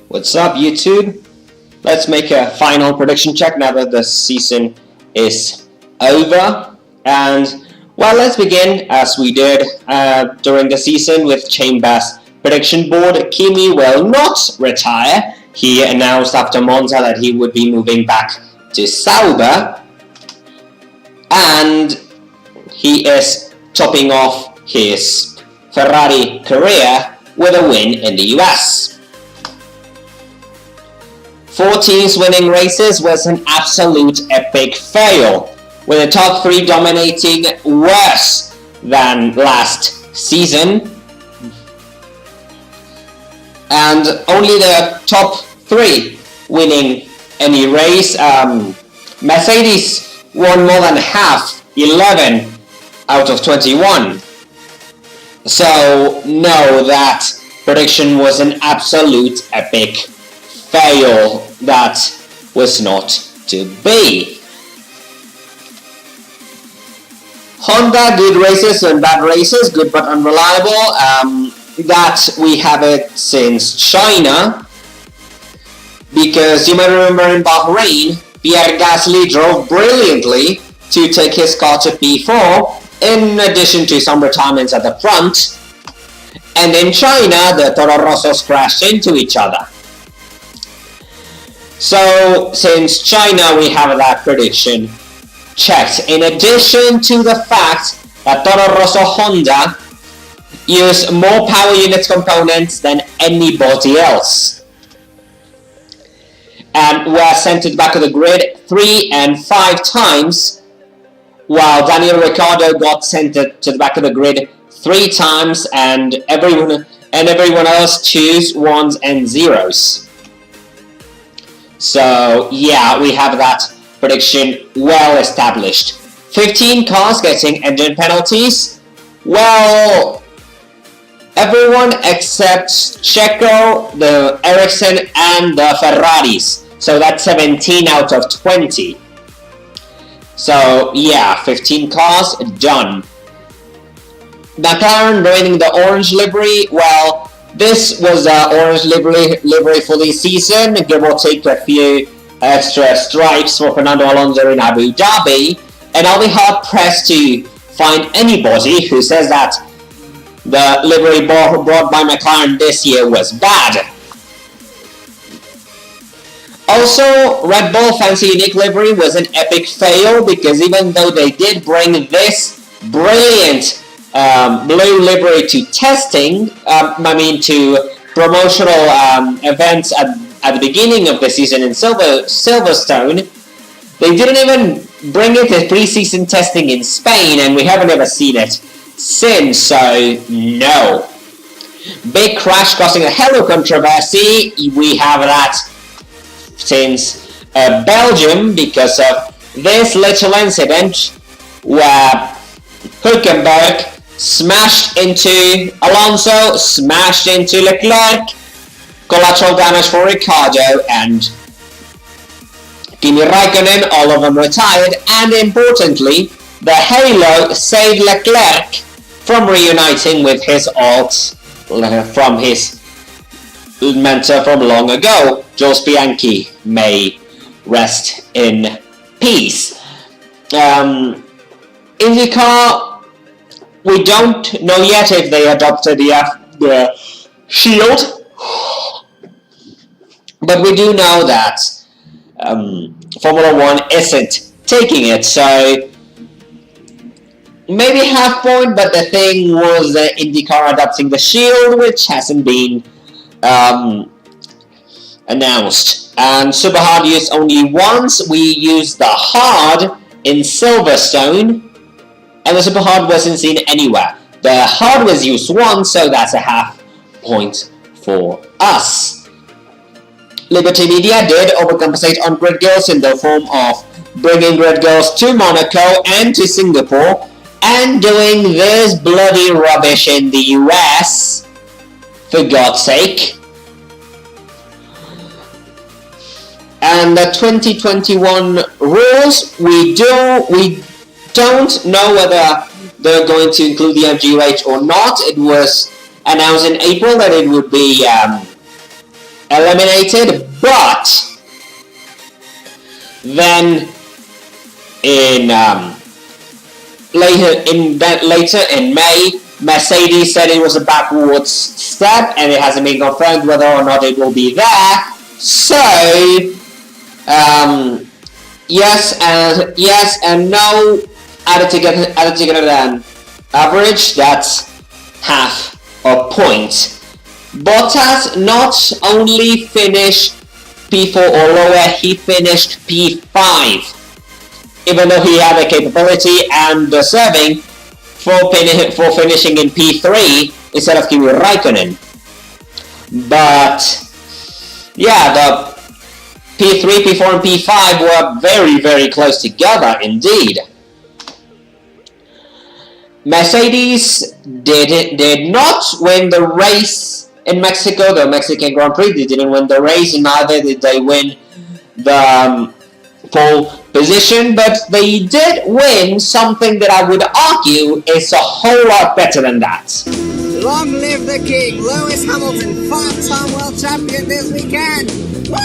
What's up, YouTube? Let's make a final prediction check now that the season is over. And, well, let's begin as we did during the season with Chambers' prediction board. Kimi will not retire. He announced after Monza that he would be moving back to Sauber. And he is topping off his Ferrari career with a win in the US. 4 teams winning races was an absolute epic fail, with the top 3 dominating worse than last season, and only the top 3 winning any race. Mercedes won more than half, 11 out of 21. So no, that prediction was an absolute epic fail. That was not to be. Honda, good races and bad races, good but unreliable. That we have it since China, because you might remember in Bahrain, Pierre Gasly drove brilliantly to take his car to P4, in addition to some retirements at the front. And in China, the Toro Rossos crashed into each other. So, since China, we have that prediction checked. In addition to the fact that Toro Rosso Honda used more power units components than anybody else, and were sent to the back of the grid 3 and 5 times, while Daniel Ricciardo got sent to the back of the grid 3 times, and everyone else chose 1s and 0s. So yeah, we have that prediction well established. 15 cars getting engine penalties. Well, everyone except Checo, the Ericsson, and the Ferraris. So that's 17 out of 20. So yeah, 15 cars done. McLaren bringing the orange livery. Well, this was the orange livery for the season, give or take a few extra stripes for Fernando Alonso in Abu Dhabi. And I'll be hard pressed to find anybody who says that the livery brought by McLaren this year was bad. Also, Red Bull Fancy Unique livery was an epic fail, because even though they did bring this brilliant blue livery to testing, to promotional events at the beginning of the season in Silverstone, they didn't even bring it to pre-season testing in Spain, and we haven't ever seen it since, so no. Big crash causing a hell of controversy. We have that since Belgium, because of this little incident where Hülkenberg smashed into Alonso, smashed into Leclerc, collateral damage for Ricciardo and Kimi Raikkonen, all of them retired, and importantly, the halo saved Leclerc from reuniting with his alt from his mentor from long ago. Jules Bianchi may rest in peace. IndyCar, we don't know yet if they adopted the shield, but we do know that Formula 1 isn't taking it, so maybe half point, but the thing was the IndyCar adopting the shield, which hasn't been announced. And super hard used only once. We used the hard in Silverstone, and the super hard wasn't seen anywhere. The hard was used once, so that's a half point for us. Liberty Media did overcompensate on grid girls in the form of bringing grid girls to Monaco and to Singapore, and doing this bloody rubbish in the US, for God's sake. And the 2021 rules, we don't know whether they're going to include the MGUH or not. It was announced in April that it would be eliminated, but then in later in May, Mercedes said it was a backwards step, and it hasn't been confirmed whether or not it will be there. So, yes and no. Added together than average. That's half a point. Bottas not only finished P4 or lower, he finished P5. Even though he had the capability and deserving for finishing in P3 instead of Kimi Raikkonen. But yeah, the P3, P4 and P5 were very, very close together indeed. Mercedes did not win the race in Mexico, the Mexican Grand Prix. They didn't win the race, neither did they win the pole position, but they did win something that I would argue is a whole lot better than that. Long live the king, Lewis Hamilton, five-time world champion this weekend. Woo!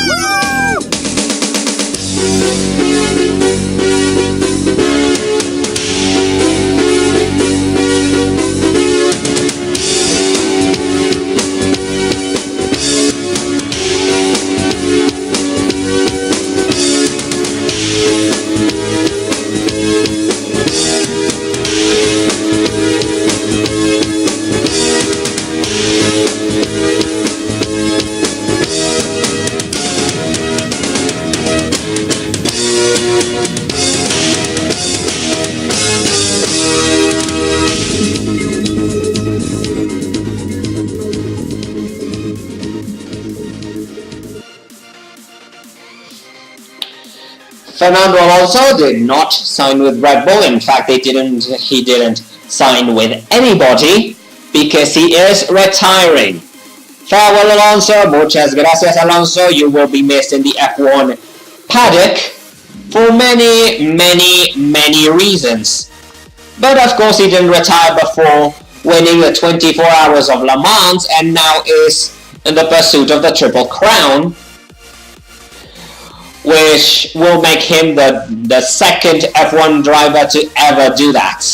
Fernando Alonso did not sign with Red Bull. In fact, he didn't sign with anybody because he is retiring. Farewell, Alonso. Muchas gracias, Alonso. You will be missed in the F1 paddock for many, many, many reasons. But of course, he didn't retire before winning the 24 Hours of Le Mans and now is in the pursuit of the Triple Crown, which will make him the second F1 driver to ever do that.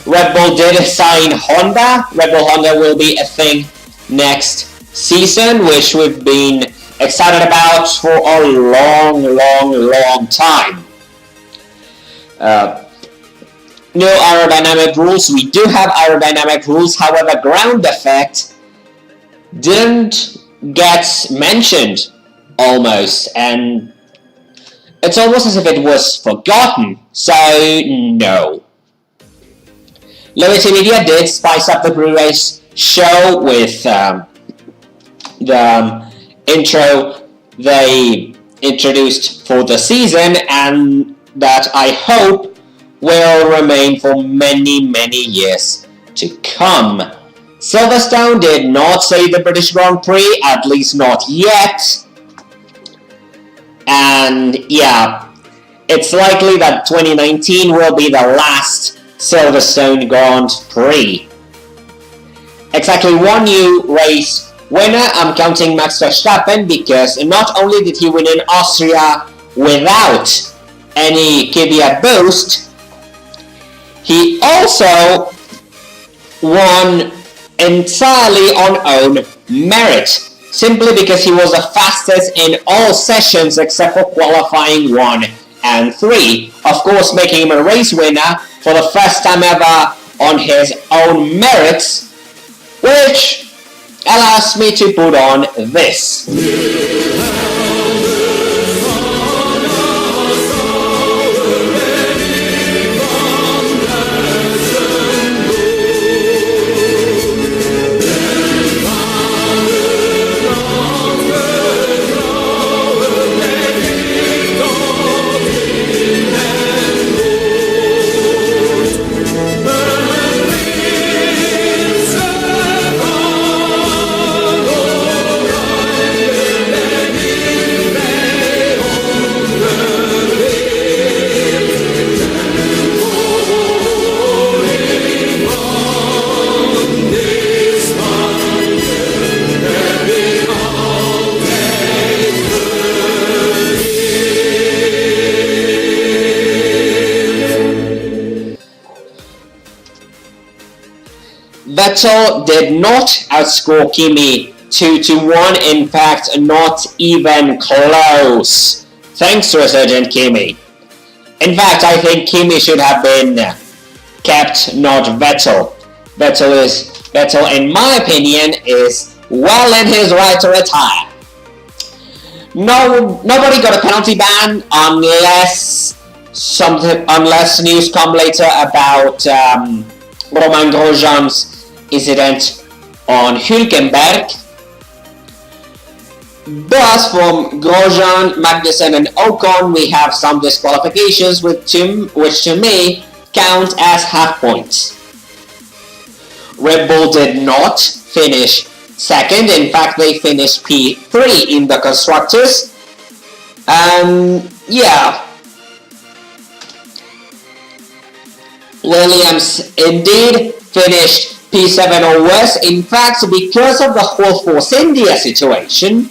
Red Bull did sign Honda. Red Bull Honda will be a thing next season, which we've been excited about for a long, long, long time. No aerodynamic rules. We do have aerodynamic rules, however, ground effect didn't get mentioned almost, and it's almost as if it was forgotten, so no. Liberty Media did spice up the pre-race show with the intro they introduced for the season, and that I hope will remain for many, many years to come. Silverstone did not save the British Grand Prix, at least not yet. And yeah, it's likely that 2019 will be the last Silverstone Grand Prix. Exactly one new race winner. I'm counting Max Verstappen because not only did he win in Austria without any Kvyat boost, he also won entirely on own merit, simply because he was the fastest in all sessions except for qualifying 1 and 3. Of course, making him a race winner for the first time ever on his own merits, which allows me to put on this. Vettel did not outscore Kimi 2-1, in fact, not even close, thanks to resurgent Kimi. In fact, I think Kimi should have been kept, not Vettel. Vettel, in my opinion, is well in his right to retire. Nobody got a penalty ban unless news come later about Romain Grosjean's incident on Hülkenberg. But from Grosjean, Magnussen and Ocon, we have some disqualifications which to me count as half points. Red Bull did not finish second, in fact they finished P3 in the constructors. Williams indeed finished P7 or worse. In fact, because of the whole Force India situation,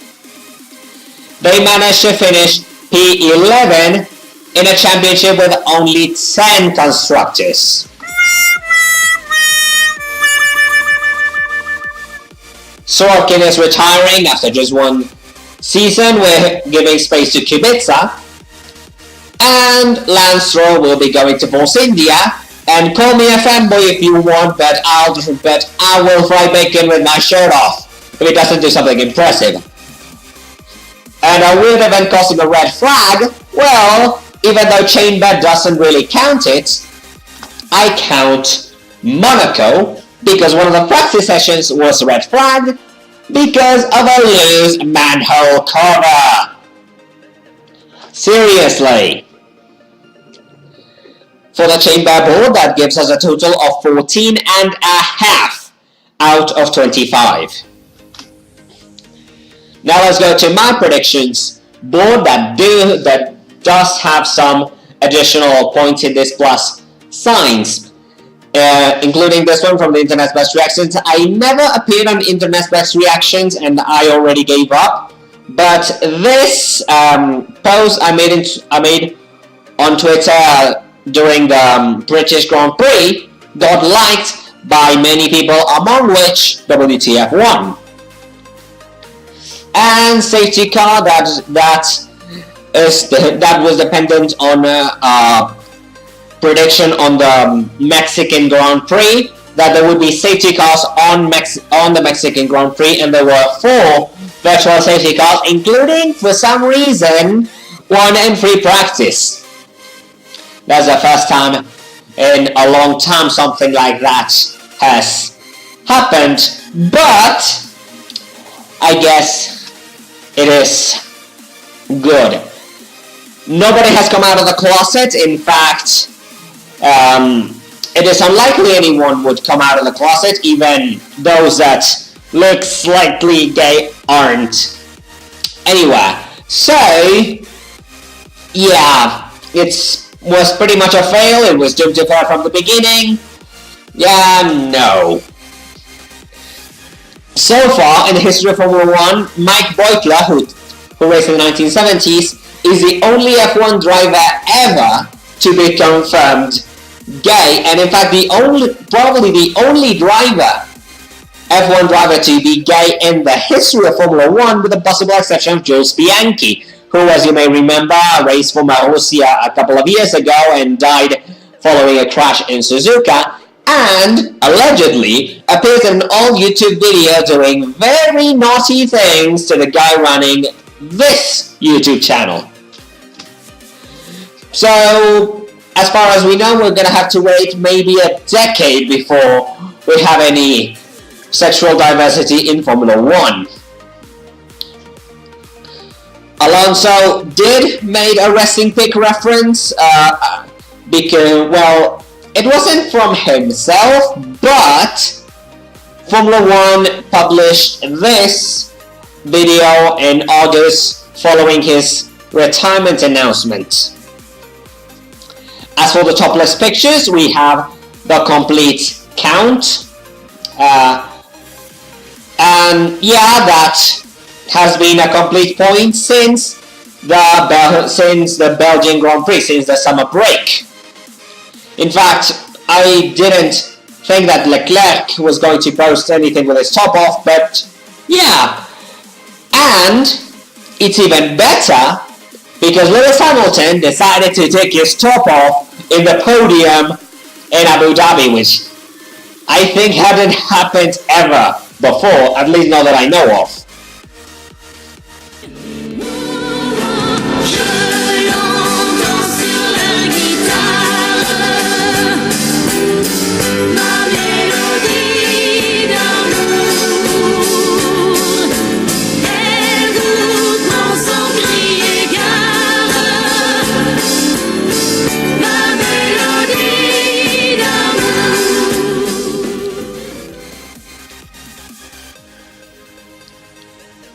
they managed to finish P11 in a championship with only 10 constructors. Sorokin is retiring after just one season. We're giving space to Kubica. And Lance Stroll will be going to Force India. And call me a fanboy if you want, but I will fry bacon with my shirt off if it doesn't do something impressive. And a weird event costing a red flag, well, even though chain bet doesn't really count it, I count Monaco, because one of the practice sessions was red flag because of a loose manhole cover. Seriously. For the chain bet board, that gives us a total of 14.5 out of 25. Now let's go to my predictions board that does have some additional points in this plus signs, including this one from the Internet's Best Reactions. I never appeared on Internet's Best Reactions and I already gave up, but this post I made on Twitter during the British Grand Prix got liked by many people, among which WTF1. And safety car, that was dependent on a prediction on the Mexican Grand Prix that there would be safety cars on the Mexican Grand Prix, and there were 4 virtual safety cars, including, for some reason, one in free practice. That's the first time in a long time something like that has happened, but I guess it is good. Nobody has come out of the closet. In fact, it is unlikely anyone would come out of the closet, even those that look slightly gay aren't. Anyway, so yeah, it was pretty much a fail. It was doomed to fail from the beginning. Yeah, no. So far in the history of Formula 1, Mike Beutler, who raced in the 1970s, is the only F1 driver ever to be confirmed gay, and in fact probably the only F1 driver to be gay in the history of Formula 1, with the possible exception of Jules Bianchi, who, as you may remember, raced for Marussia a couple of years ago and died following a crash in Suzuka, and allegedly appears in an old YouTube video doing very naughty things to the guy running this YouTube channel. So, as far as we know, we're gonna have to wait maybe a decade before we have any sexual diversity in Formula 1. Alonso did make a resting pick reference, because, well, it wasn't from himself, but Formula 1 published this video in August following his retirement announcement. As for the topless pictures, we have the complete count. And yeah, that has been a complete point since the Belgian Grand Prix, since the summer break. In fact, I didn't think that Leclerc was going to post anything with his top off, but yeah. And it's even better because Lewis Hamilton decided to take his top off in the podium in Abu Dhabi, which I think hadn't happened ever before, at least not that I know of.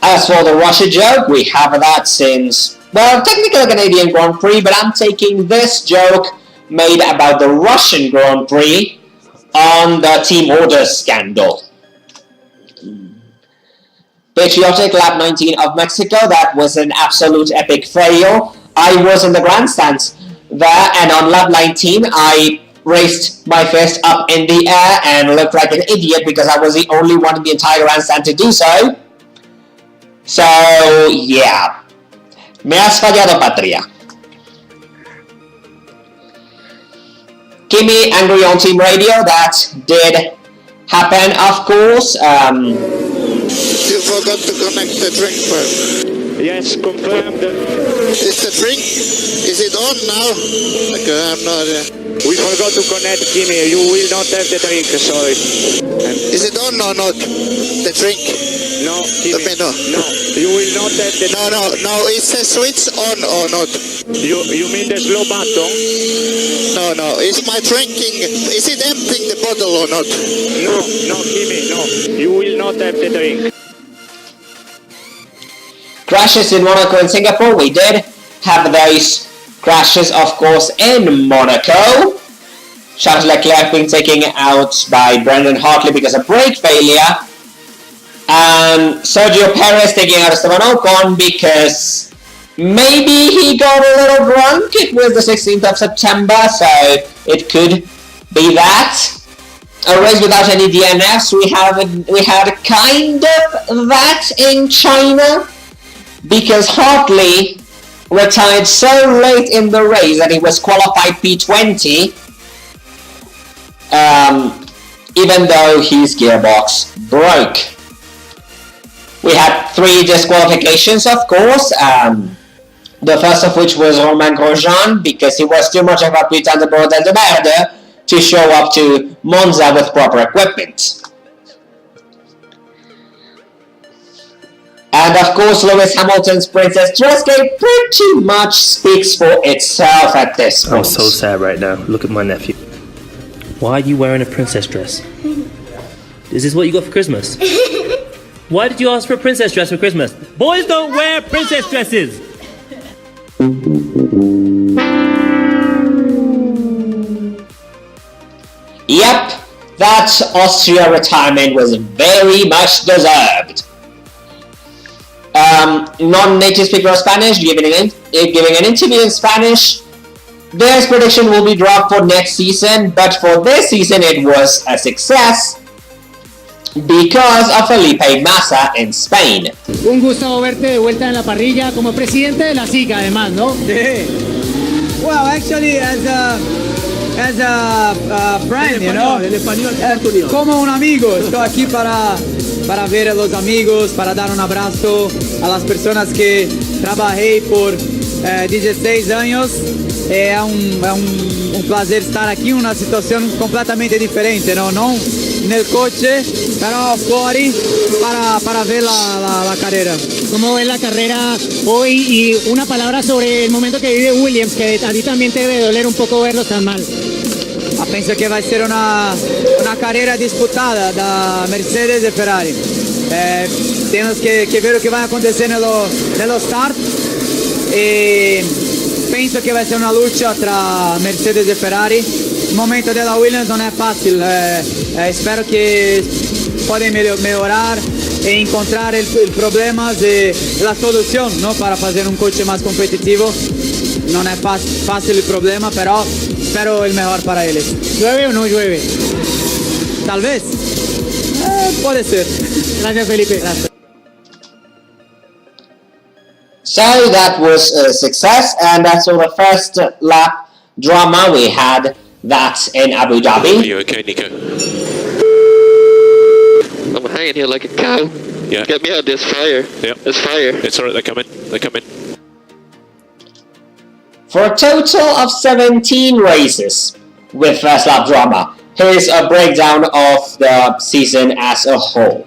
As for the Russia joke, we have that since, well, technically a Canadian Grand Prix, but I'm taking this joke made about the Russian Grand Prix on the team order scandal. Patriotic lap 19 of Mexico, that was an absolute epic fail. I was in the grandstands there, and on lap 19, I raised my fist up in the air and looked like an idiot because I was the only one in the entire grandstand to do so. So, yeah. Me has fallado, patria. Kimi angry on team radio, that did happen, of course. You forgot to connect the drink first. Yes, confirmed. Is the drink, is it on now? Okay, I'm not... We forgot to connect, Kimi. You will not have the drink, sorry. Is it on or not? The drink? No, Kimi. No. No, you will not have the... No, is the switch on or not? You mean the slow button? No, is my drinking, is it emptying the bottle or not? No, Kimi, no. You will not have the drink. Crashes in Monaco and Singapore, we did have those crashes, of course, in Monaco. Charles Leclerc being taken out by Brendan Hartley because of brake failure. And Sergio Perez taking out Esteban Ocon because maybe he got a little drunk. It was the 16th of September, so it could be that. A race without any DNFs. We had kind of that in China because Hartley retired so late in the race that he was qualified P20, even though his gearbox broke. We had 3 disqualifications, of course. The first of which was Romain Grosjean because he was too much of a putain de bordel de merde to show up to Monza with proper equipment. And of course, Lewis Hamilton's Princess Dress Game pretty much speaks for itself at this point. I'm so sad right now. Look at my nephew. Why are you wearing a princess dress? Is this what you got for Christmas? Why did you ask for a princess dress for Christmas? Boys don't wear princess dresses! Yep, that Austria retirement was very much deserved. Non-native speaker of Spanish giving an interview in Spanish. Their prediction will be dropped for next season, but for this season it was a success because of Felipe Massa in Spain. Un gusto verte de vuelta en la parrilla como presidente de la SICA, además, ¿no? Well, actually, as a friend, you know, como un amigo, estoy aquí para ver a los amigos, para dar un abrazo a las personas que trabajé por 16 años. É um prazer estar aqui em uma situação completamente diferente, não no coche, pero fuori para ver la carrera. ¿Cómo ves la carrera hoy? Y una palabra sobre el momento que vive Williams, que a ti también te debe doler un poco verlo tan mal. Penso que vai ser uma carreira disputada da Mercedes e Ferrari. Temos que ver o que vai acontecer no start. Penso che vai essere una luce tra Mercedes e Ferrari. Il momento della Williams non è facile. Spero che possano migliorare e incontrare il problema e la soluzione, no? Per fare un coche più competitivo. Non è facile il problema, però spero il miglior per loro. ¿Llueve o no llueve? Tal vez. Puede ser. Gracias, Felipe. Gracias. So that was a success, and that's all the first lap drama we had that in Abu Are Dhabi. you okay, Nico? I'm hanging here like a cow. Yeah. Get me out, there's fire. Yep. There's fire. It's alright, they're coming. They're coming. For a total of 17 races with first lap drama, here's a breakdown of the season as a whole.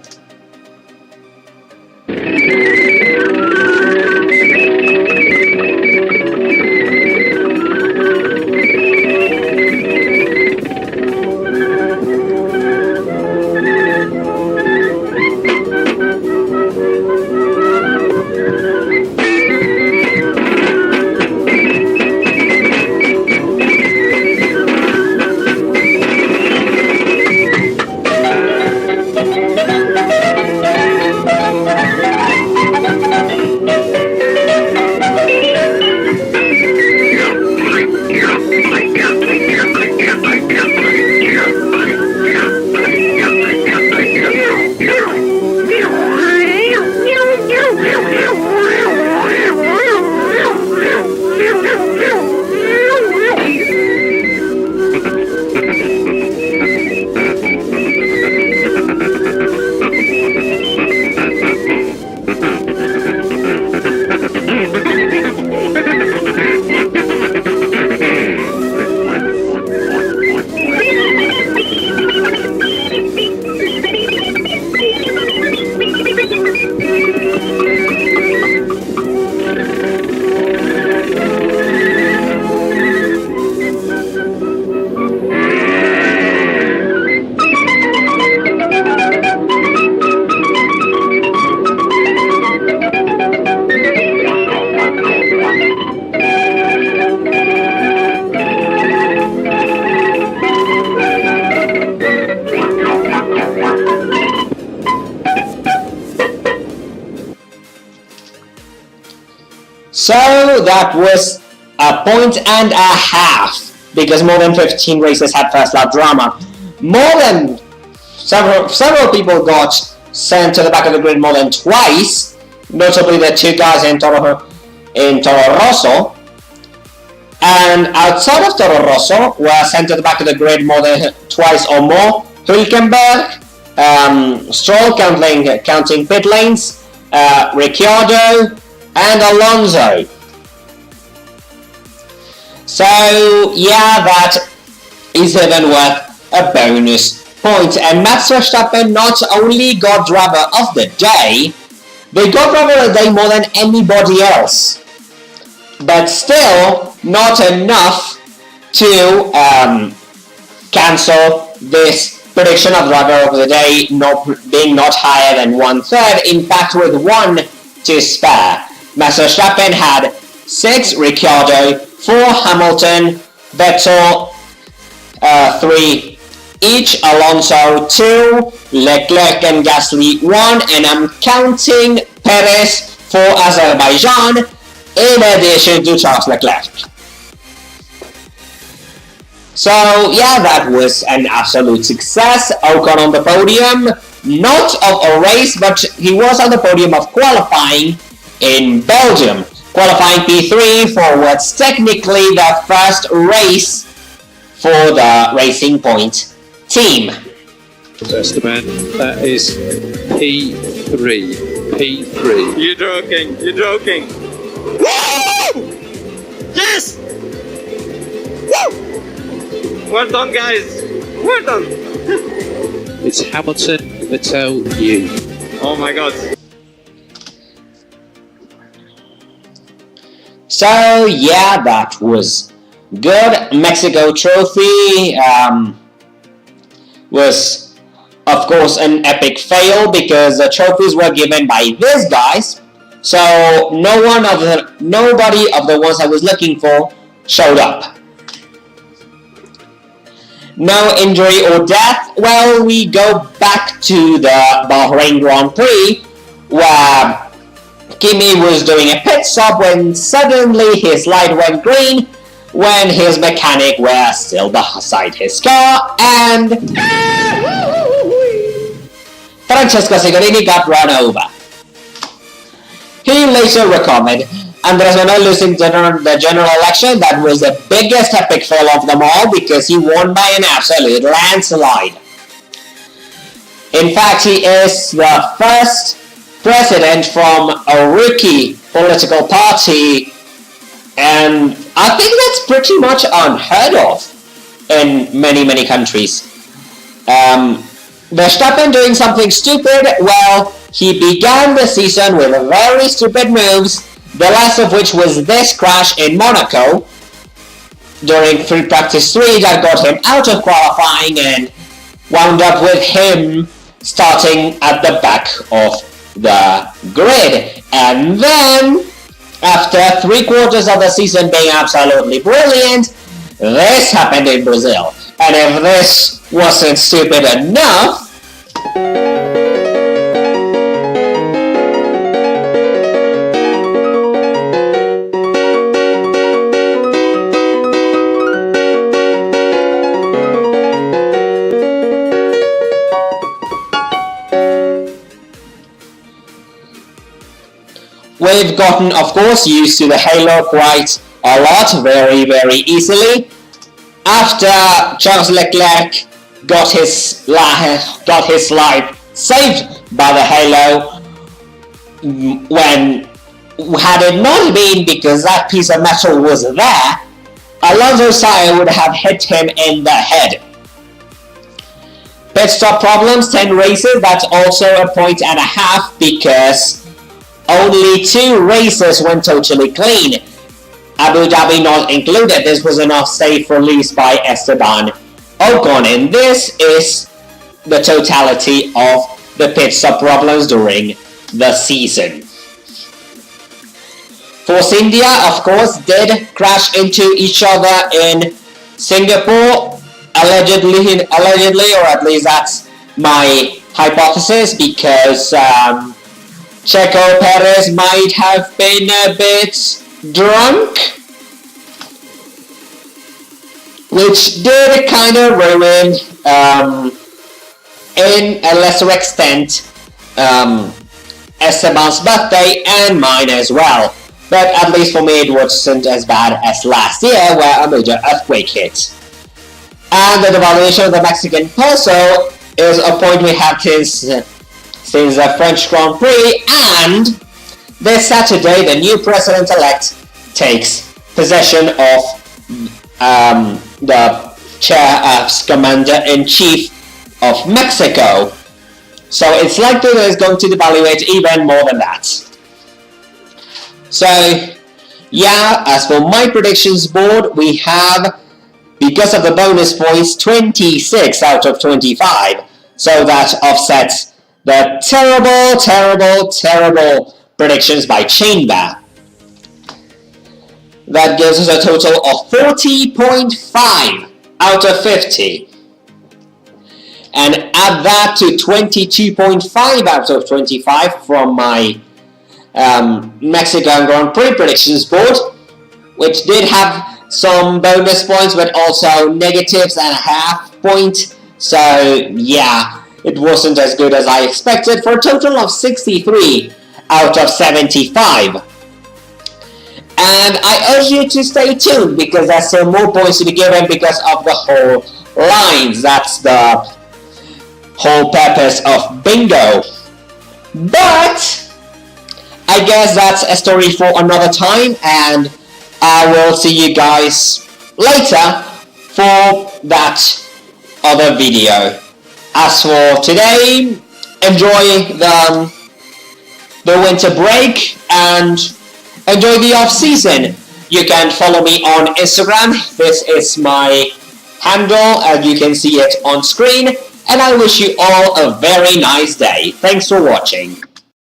So that was a point and a half, because more than 15 races had first lap drama. More than several people got sent to the back of the grid more than twice, notably the two guys in Toro Rosso. And outside of Toro Rosso were sent to the back of the grid more than twice or more. Hülkenberg, Stroll counting pit lanes, Ricciardo, and Alonso. So yeah, that is even worth a bonus point. And Max Verstappen not only got driver of the day, they got driver of the day more than anybody else. But still not enough to cancel this prediction of driver of the day being not higher than 1/3. In fact, with one to spare. Max Verstappen had 6, Ricciardo 4, Hamilton, Vettel 3 each, Alonso 2, Leclerc and Gasly 1, and I'm counting Perez for Azerbaijan in addition to Charles Leclerc. So yeah, that was an absolute success. Ocon on the podium, not of a race, but he was on the podium of qualifying in Belgium, qualifying P3 for what's technically the first race for the Racing Point team. Esteban, that is P3. P3. You're joking. You're joking. Woo! Yes! Woo! Well done, guys. Well done. It's Hamilton, Vettel, you. Oh my God. So yeah, that was good. Mexico Trophy was of course an epic fail because the trophies were given by these guys. So nobody of the ones I was looking for showed up. No injury or death. Well, we go back to the Bahrain Grand Prix where Kimi was doing a pit stop when suddenly his light went green when his mechanic were still beside his car, and Francesco Signorini got run over. He later recovered. Andres Manuel losing the general election, that was the biggest epic fail of them all because he won by an absolute landslide. In fact, he is the first president from a rookie political party, and I think that's pretty much unheard of in many countries. Verstappen doing something stupid, well, he began the season with very stupid moves, the last of which was this crash in Monaco during free practice 3 that got him out of qualifying and wound up with him starting at the back of the grid. And then, after 3/4 of the season being absolutely brilliant, this happened in Brazil. And if this wasn't stupid enough, we've gotten, of course, used to the halo quite a lot, very easily. After Charles Leclerc got his life saved by the halo, when had it not been because that piece of metal was there, Alonso's tire would have hit him in the head. Pit stop problems, 10 races, that's also a 1.5 because only 2 races went totally clean. Abu Dhabi not included. This was an off-safe release by Esteban Ocon, and this is the totality of the pit stop problems during the season. Force India, of course, did crash into each other in Singapore, allegedly, or at least that's my hypothesis, because Checo Perez might have been a bit drunk, which did kind of ruin, in a lesser extent, Esteban's birthday and mine as well. But at least for me it wasn't as bad as last year where a major earthquake hit. And the devaluation of the Mexican peso is a point we have since the French Grand Prix, and this Saturday the new president-elect takes possession of the chair as Commander-in-Chief of Mexico. So it's likely that it's going to devaluate even more than that. So, yeah, as for my predictions board, we have, because of the bonus points, 26 out of 25. So that offsets the terrible predictions by Chamber. That gives us a total of 40.5 out of 50. And add that to 22.5 out of 25 from my Mexican Grand Prix predictions board, which did have some bonus points but also negatives and a half point. So yeah, it wasn't as good as I expected, for a total of 63 out of 75. And I urge you to stay tuned because there's still more points to be given because of the whole lines. That's the whole purpose of bingo. But I guess that's a story for another time, and I will see you guys later for that other video. As for today, enjoy the winter break and enjoy the off-season. You can follow me on Instagram. This is my handle, and you can see it on screen. And I wish you all a very nice day. Thanks for watching.